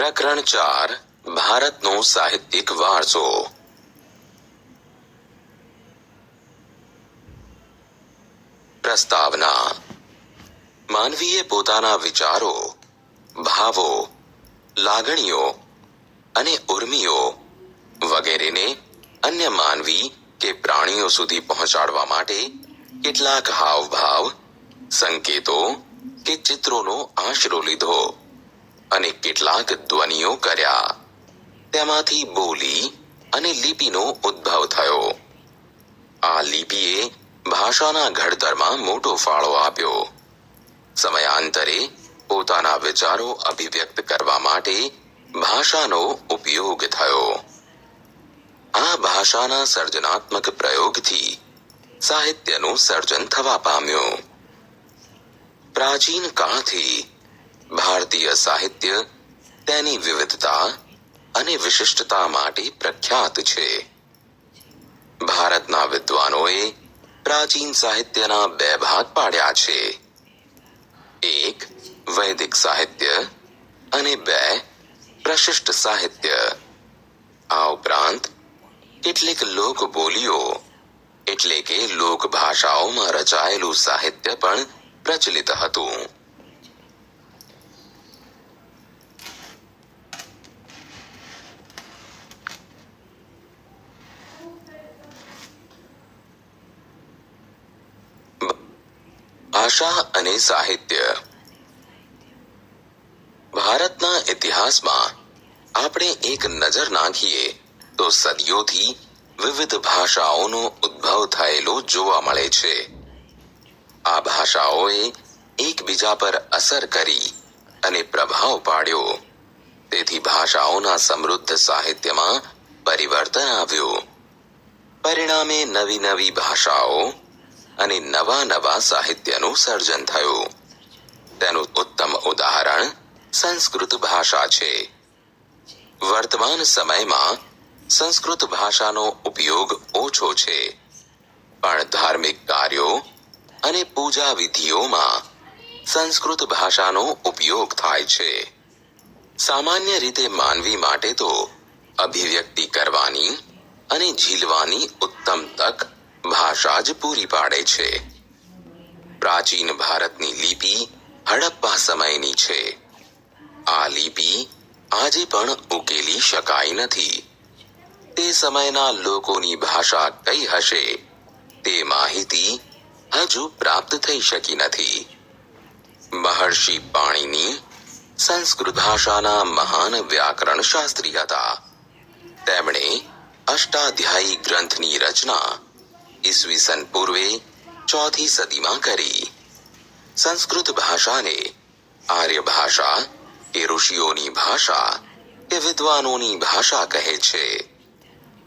પ્રકરણ 4 ભારતનો સાહિત્યિક વારસો। પ્રસ્તાવના। માનવીએ પોતાના વિચારો, ભાવો, લાગણીઓ અને ઉર્મિઓ વગેરેને અન્ય માનવી કે પ્રાણીઓ સુધી પહોંચાડવા માટે કેટલાક હાવભાવ, સંકેતો કે ચિત્રોનો આશરો લીધો અને કેટલાક ધ્વનિઓ કર્યા। તેમાંથી બોલી અને લિપિનો ઉદ્ભવ થયો। આ લિપિએ ભાષાના ઘડતરમાં મોટો ફાળો આપ્યો। સમયાંતરે પોતાના વિચારો અભિવ્યક્ત કરવા માટે ભાષાનો ઉપયોગ થયો। આ ભાષાના સર્જનાત્મક પ્રયોગથી સાહિત્યનું સર્જન થવા પામ્યું। પ્રાચીન કાળથી ભારતીય સાહિત્ય તેની વિવિધતા અને વિશિષ્ટતા માટે પ્રખ્યાત છે। ભારતના વિદ્વાનોએ પ્રાચીન સાહિત્યના 2 ભાગ પાડ્યા છે, એક વૈદિક સાહિત્ય અને 2 પ્રશિષ્ટ સાહિત્ય। આ ઉપરાંત કેટલીક લોકબોલીઓ એટલે કે લોકભાષાઓમાં રચાયેલું સાહિત્ય પણ પ્રચલિત હતું। ભાષા અને સાહિત્ય। ભારતના ઇતિહાસમાં આપણે એક નજર નાખીએ તો સદીઓથી વિવિધ ભાષાઓનો ઉદ્ભવ થયેલો જોવા મળે છે। આ ભાષાઓએ એકબીજા પર અસર કરી અને પ્રભાવ પાડ્યો, તેથી ભાષાઓના સમૃદ્ધ સાહિત્યમાં પરિવર્તન આવ્યું। પરિણામે નવી નવી ભાષાઓ અને નવા નવા સાહિત્યનું સર્જન થયું। તેનું ઉત્તમ ઉદાહરણ સંસ્કૃત ભાષા છે। વર્તમાન સમયમાં સંસ્કૃત ભાષાનો ઉપયોગ ઓછો છે, પણ ધાર્મિક કાર્યો અને પૂજા વિધિઓમાં સંસ્કૃત ભાષાનો ઉપયોગ થાય છે। સામાન્ય રીતે માનવી માટે તો અભિવ્યક્તિ કરવાની અને ઝીલવાની ઉત્તમ તક ભાષા જ પૂરી પાડે છે। પ્રાચીન ભારતની લિપિ હડપ્પા સમયની છે। આ લિપિ આજે પણ ઉકેલી શકાઈ નથી। તે સમયના લોકોની ભાષા કઈ હશે તે માહિતી હજુ પ્રાપ્ત થઈ શકી નથી। મહર્ષિ પાણિની સંસ્કૃત ભાષાના મહાન વ્યાકરણ શાસ્ત્રી હતા। તેમણે અષ્ટાધ્યાયી ગ્રંથની રચના ઈસવીસન પૂર્વે 4th સદીમાં કરી। સંસ્કૃત ભાષાને આર્ય ભાષા કે ઋષિઓની ભાષા કે વિદ્વાનોની ભાષા કહે છે।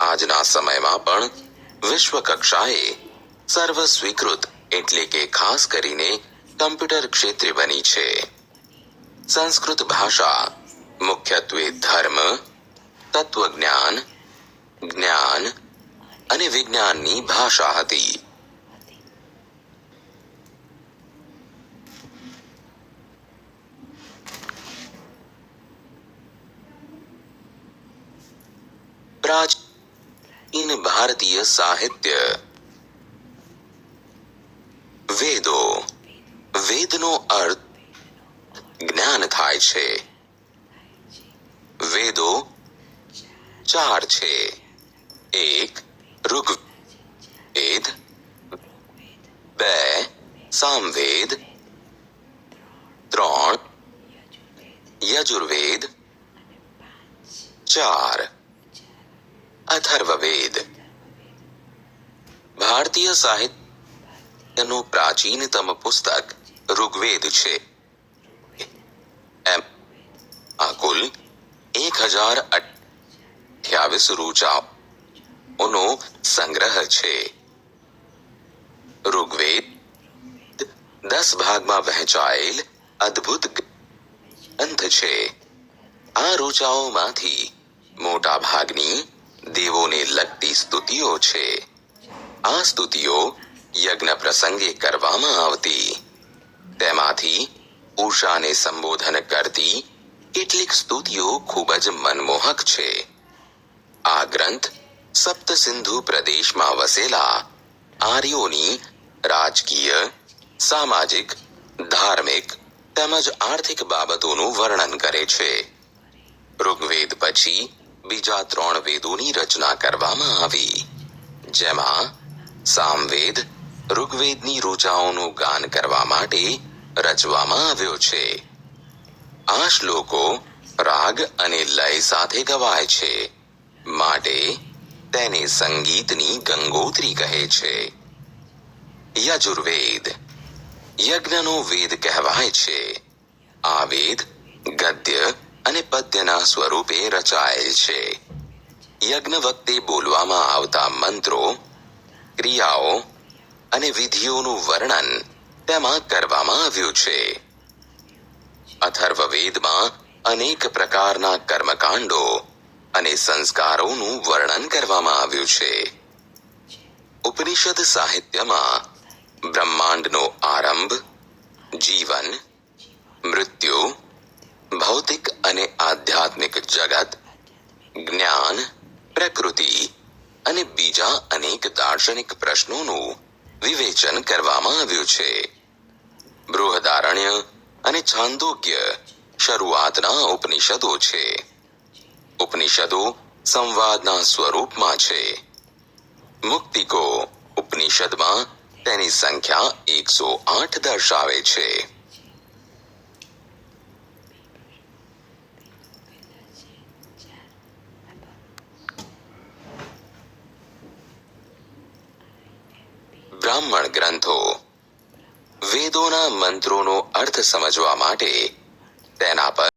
આજના સમયમાં પણ વિશ્વ કક્ષાએ સર્વ સ્વીકૃત એટલે કે ખાસ કરીને કમ્પ્યુટર ક્ષેત્રે બની છે। સંસ્કૃત ભાષા મુખ્યત્વે ધર્મ, તત્વજ્ઞાન, જ્ઞાન અને વિજ્ઞાનની ભાષા હતી। પ્રાચીન ભારતીય સાહિત્ય। વેદો। વેદનો અર્થ જ્ઞાન થાય છે। વેદો 4 છે। 1 ઋગ્વેદ, 2 સામવેદ, 3 યજુર્વેદ, 4 અથર્વવેદ। ભારતીય સાહિત્યનું પ્રાચીનતમ પુસ્તક ઋગ્વેદ છે। આ કુલ 1028 ઋચાઓનો સંગ્રહ છે। ઋગ્વેદ 10 ભાગમાં વહેંચાયેલ અદ્ભુત ગ્રંથ છે। આ ઋચાઓમાંથી મોટા ભાગની દેવોને લગતી સ્તુતિઓ છે। આ સ્તુતિઓ યજ્ઞ પ્રસંગે કરવામાં આવતી। તેમાંથી ઉષાને સંબોધન કરતી કેટલીક સ્તુતિઓ ખૂબ જ મનમોહક છે. આ ગ્રંથ સપ્ત સિંધુ પ્રદેશમાં વસેલા આર્યોની રાજકીય, સામાજિક, ધાર્મિક તેમજ આર્થિક બાબતોનું વર્ણન કરે છે. ઋગ્વેદ પછી બીજા 3 વેદોની રચના કરવામાં આવી, જેમાં સામવેદ ઋગ્વેદની ઋચાઓનું ગાન કરવા માટે રચવામાં આવ્યો છે. આ શ્લોકો રાગ અને લય સાથે ગવાય છે, માટે તેને સંગીતની ગંગોત્રી કહે છે. યજુર્વેદ યજ્ઞનો વેદ કહેવાય છે. આ વેદ ગદ્ય અને પદ્યના સ્વરૂપે રચાયેલ છે. યજ્ઞ વખતે બોલવામાં આવતા મંત્રો, ક્રિયાઓ અને વિધિઓનું વર્ણન તેમાં કરવામાં આવ્યું છે. અથર્વવેદમાં અનેક પ્રકારના કર્મકાંડો અને સંસ્કારોનું વર્ણન કરવામાં આવ્યું છે. ઉપનિષદ સાહિત્યમાં બ્રહ્માંડનો આરંભ, જીવન, મૃત્યુ, ભૌતિક અને આધ્યાત્મિક જગત, જ્ઞાન, પ્રકૃતિ અને બીજા અનેક દાર્શનિક પ્રશ્નોનું વિવેચન કરવામાં આવ્યું છે. બૃહદારણ્ય અને છાંદોગ્ય શરૂઆતના ઉપનિષદો છે. ઉપનિષદો સંવાદના સ્વરૂપમાં છે. મુક્તિકો ઉપનિષદમાં તેની સંખ્યા 108 દર્શાવે છે. બ્રાહ્મણ ગ્રંથો વેદોના મંત્રોનો અર્થ સમજવા માટે તેના પર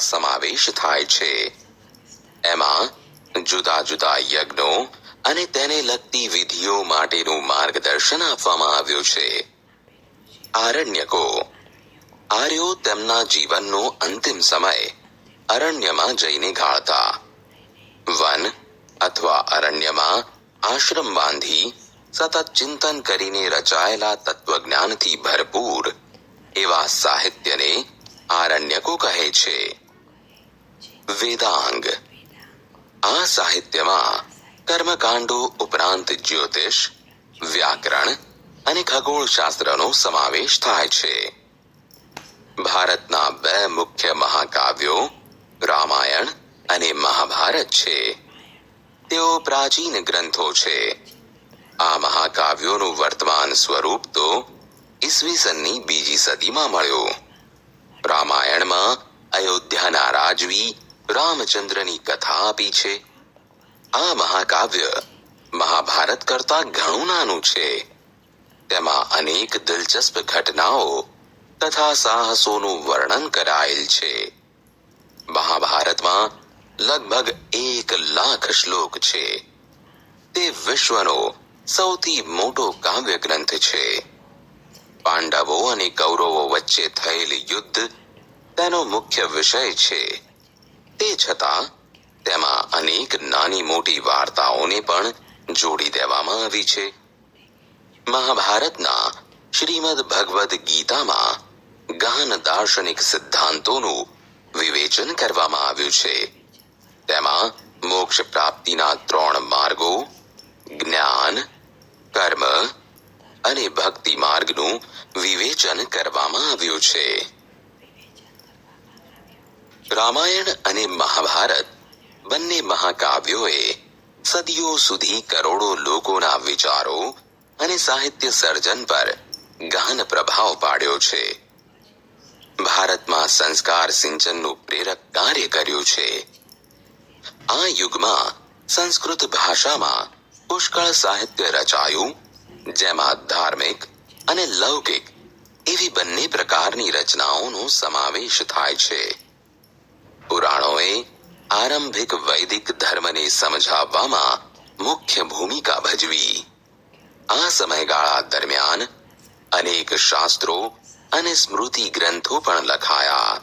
સમાવેશ થાય છે. એમાં જુદા જુદા યજ્ઞો અને તેને લગતી વિધિઓ માટેનું માર્ગદર્શન આપવામાં આવ્યું છે. આરણ્યકો આર્યો તેમના જીવનનો અંતિમ સમય અરણ્યમાં જઈને ગાળતા. વન અથવા અરણ્યમાં આશ્રમ બાંધી સતત ચિંતન કરીને રચાયેલા તત્વજ્ઞાનથી ભરપૂર એવા સાહિત્યને આરણ્યકો કહે છે. વેદાંગ આ સાહિત્યમાં કર્મકાંડો ઉપરાંત જ્યોતિષ, વ્યાકરણ અને ખગોળશાસ્ત્રનો સમાવેશ થાય છે. ભારતના 2 મુખ્ય મહાકાવ્યો રામાયણ અને મહાભારત છે. તેઓ પ્રાચીન ગ્રંથો છે. આ મહાકાવ્યોનું વર્તમાન સ્વરૂપ તો ઈસવીસનની 2જી સદીમાં મળ્યું. રામાયણમાં અયોધ્યાના રાજવી રામચંદ્રની કથા આપી છે. આ મહાકાવ્ય મહાભારત કરતા ઘણું નાનું છે. તેમાં અનેક દિલચસ્પ ઘટનાઓ તથા સાહસોનું વર્ણન કરાયેલ છે. મહાભારતમાં લગભગ 1 લાખ શ્લોક છે. તે વિશ્વનો સૌથી મોટો કાવ્ય ગ્રંથ છે. પાંડવો અને કૌરવો વચ્ચે થયેલ યુદ્ધ તેનો મુખ્ય વિષય છે. તે છતાં તેમાં અનેક નાની મોટી વાર્તાઓને પણ જોડી દેવામાં આવી છે. મહાભારતના શ્રીમદ ભગવદ્ ગીતામાં ગહન દાર્શનિક સિદ્ધાંતોનું વિવેચન કરવામાં આવ્યું છે. તેમાં મોક્ષ પ્રાપ્તિના 3 માર્ગો, જ્ઞાન, કર્મ અને ભક્તિ માર્ગનું વિવેચન કરવામાં આવ્યું છે. રામાયણ અને મહાભારત બંને મહાકાવ્યોએ સદીઓ સુધી કરોડો લોકોના વિચારો અને સાહિત્ય સર્જન પર ગહન પ્રભાવ પાડ્યો છે. ભારતમાં સંસ્કાર સિંચનનું પ્રેરક કાર્ય કર્યું છે. આ યુગમાં સંસ્કૃત ભાષામાં પુષ્કળ સાહિત્ય રચાયું, જેમાં ધાર્મિક અને લૌકિક એવી બંને પ્રકારની રચનાઓનો સમાવેશ થાય છે. પુરાણોએ આરંભિક વૈદિક ધર્મને સમજાવવામાં મુખ્ય ભૂમિકા ભજવી. આ સમયગાળા દરમિયાન અનેક શાસ્ત્રો અને સ્મૃતિ ગ્રંથો પણ લખાયા.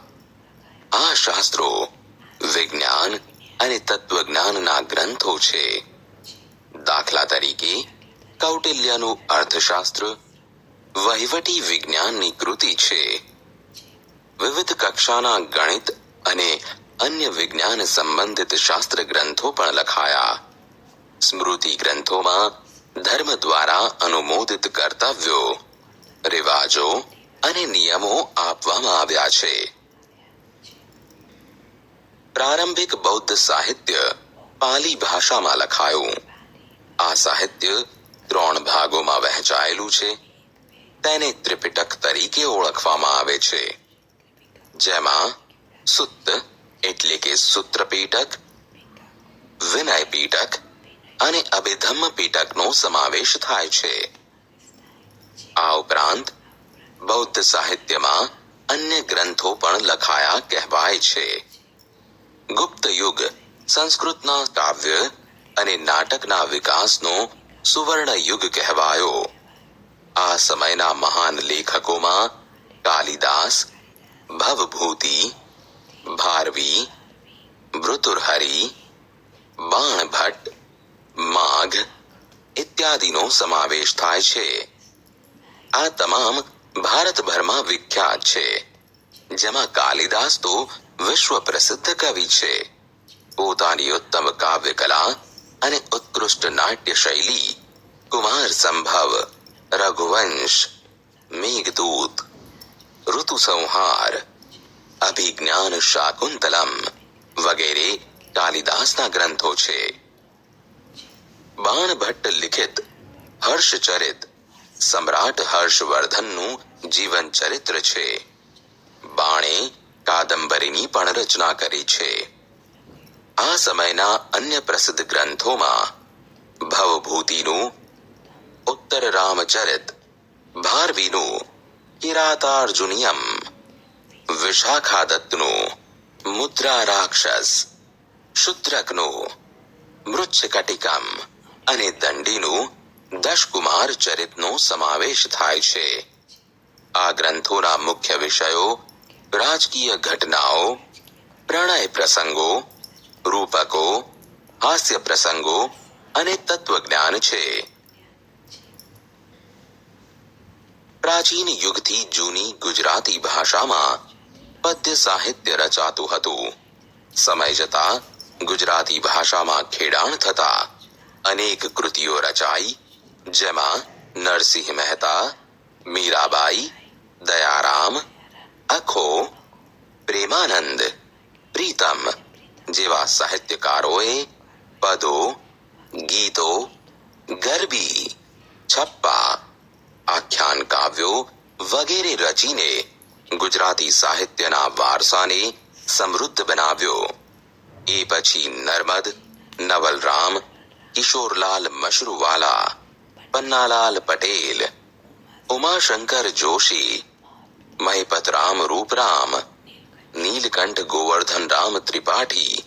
આ શાસ્ત્રો વિજ્ઞાન અને તત્વજ્ઞાનના ગ્રંથો છે. દાખલા તરીકે કૌટિલ્યનું અર્થશાસ્ત્ર, વહીવટી વિજ્ઞાનની કૃતિ છે. વિવિધ કક્ષાના ગણિત અને અન્ય વિજ્ઞાન સંબંધિત શાસ્ત્ર ગ્રંથો પણ લખાયા. સ્મૃતિ ગ્રંથોમાં ધર્મ દ્વારા અનુમોદિત કર્તવ્યો, રિવાજો અને નિયમો આપવામાં આવ્યા છે. પ્રારંભિક બૌદ્ધ સાહિત્ય પાલી ભાષામાં લખાયું. આ સાહિત્ય 3 ભાગોમાં વહેંચાયેલું છે. તેને ત્રિપિટક તરીકે ઓળખવામાં આવે છે, જેમાં સુત્ત એટલે કે સૂત્ર પીટક, વિનય પીટક અને અભિધમ્મ પીટકનો સમાવેશ થાય છે. આ ઉપરાંત બૌદ્ધ સાહિત્યમાં અન્ય ગ્રંથો પણ લખાયા કહેવાય છે. ગુપ્ત યુગ સંસ્કૃતના કાવ્ય અને નાટકના વિકાસનો સુવર્ણ યુગ કહેવાયો. આ સમયના મહાન લેખકોમાં કાલિદાસ, ભવભૂતિ, ભારવી, ભૃતુહરિ, બાણભટ્ટ, માઘ ઇત્યાદિનો સમાવેશ થાય છે. આ તમામ ભારતભરમાં વિખ્યાત છે, જેમાં કાલિદાસ તો વિશ્વ પ્રસિદ્ધ કવિ છે. પોતાની ઉત્તમ કાવ્ય કલા અને ઉત્કૃષ્ટ નાટ્ય શૈલી કુમાર સંભવ, રઘુવંશ, મેઘદૂત, ઋતુસંહાર, અભિજ્ઞાન શાકુંતલમ વગેરે કાલિદાસના ગ્રંથો છે. બાણભટ્ટ લિખિત હર્ષચરિત સમ્રાટ હર્ષવર્ધનનું જીવન ચરિત્ર છે. બાણે કાદંબરીની પણ રચના કરી છે. આ સમયના અન્ય પ્રસિદ્ધ ગ્રંથોમાં ભવભૂતિનું ઉત્તર રામચરિત, ભારવીનું કિરાતાર્જુનિયમ, વિશાખાદત્તનું મુદ્રા રાક્ષસ, શુદ્રકનું મૃચ્છકટિકમ અને દંડીનું દશકુમાર ચરિતનો સમાવેશ થાય છે. આ ગ્રંથોના મુખ્ય વિષયો રાજકીય ઘટનાઓ, પ્રણય પ્રસંગો, રૂપકો, હાસ્ય પ્રસંગો અને તત્વજ્ઞાન છે. પ્રાચીન યુગથી જૂની ગુજરાતી ભાષામાં પદ્ય સાહિત્ય રચાતું હતું. સમય જતા ગુજરાતી ભાષામાં ખેડાણ થતા અનેક કૃતિઓ રચાઈ, જેમાં નરસિંહ મહેતા, મીરાબાઈ, દયારામ, અખો, પ્રેમાનંદ, પ્રીતમ જેવા સાહિત્યકારોએ પદો, ગીતો, ગરબી, છપ્પા, આખ્યાન કાવ્યો વગેરે રચીને ગુજરાતી સાહિત્યના વારસાને સમૃદ્ધ બનાવ્યો. એ પછી નર્મદ, નવલરામ, કિશોરલાલ મશરૂવાલા, પન્નાલાલ પટેલ, ઉમાશંકર જોશી, મહિપતરામ રૂપરામ, નીલકંઠ ગોવર્ધનરામ ત્રિપાઠી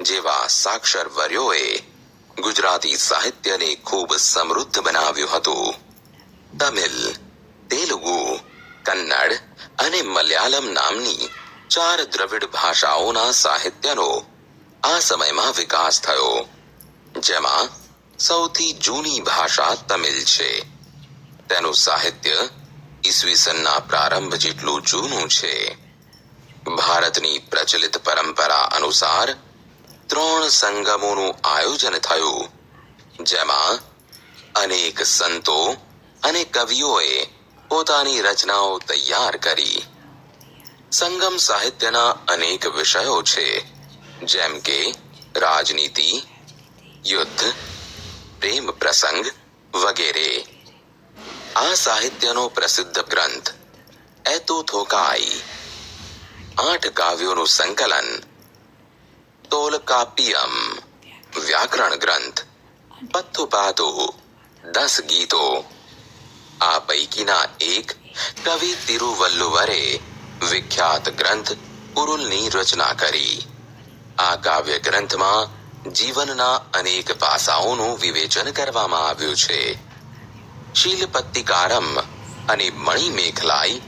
જેવા સાક્ષર વર્યોએ ગુજરાતી સાહિત્યને ખૂબ સમૃદ્ધ બનાવ્યું હતું. તમિલ, તેલુગુ, કન્નડ અને મલયાલમ નામની 4 દ્રવિડ ભાષાઓના સાહિત્યનો આ સમયમાં વિકાસ થયો, જેમાં સૌથી જૂની ભાષા તમિલ છે. તેનું સાહિત્ય ઈસવીસનના પ્રારંભ જેટલું જૂનું છે. ભારતની પ્રચલિત પરંપરા અનુસાર 3 સંગમોનું આયોજન થયું, જેમાં અનેક સંતો અને કવિઓએ પોતાની રચનાઓ તૈયાર કરી. સંગમ સાહિત્યના અનેક વિષયો છે, જેમ કે રાજનીતિ, યુદ્ધ, પ્રેમ પ્રસંગ વગેરે. આ સાહિત્યનો પ્રસિદ્ધ ગ્રંથ એતુથોકાઈ, 8 કાવ્યોનું સંકલન, તોલકાપ્પિયમ વ્યાકરણ ગ્રંથ, પત્તુપાદુ 10 ગીતો. આ પૈકીના એક કવિ તિરુવલ્લુવરે વિખ્યાત ગ્રંથ કુરુલની રચના કરી. આ કાવ્ય ગ્રંથમાં જીવનના અનેક પાસાઓનું વિવેચન કરવામાં આવ્યું છે. શીલપત્તિકારમ અને મણિમેખલાઈ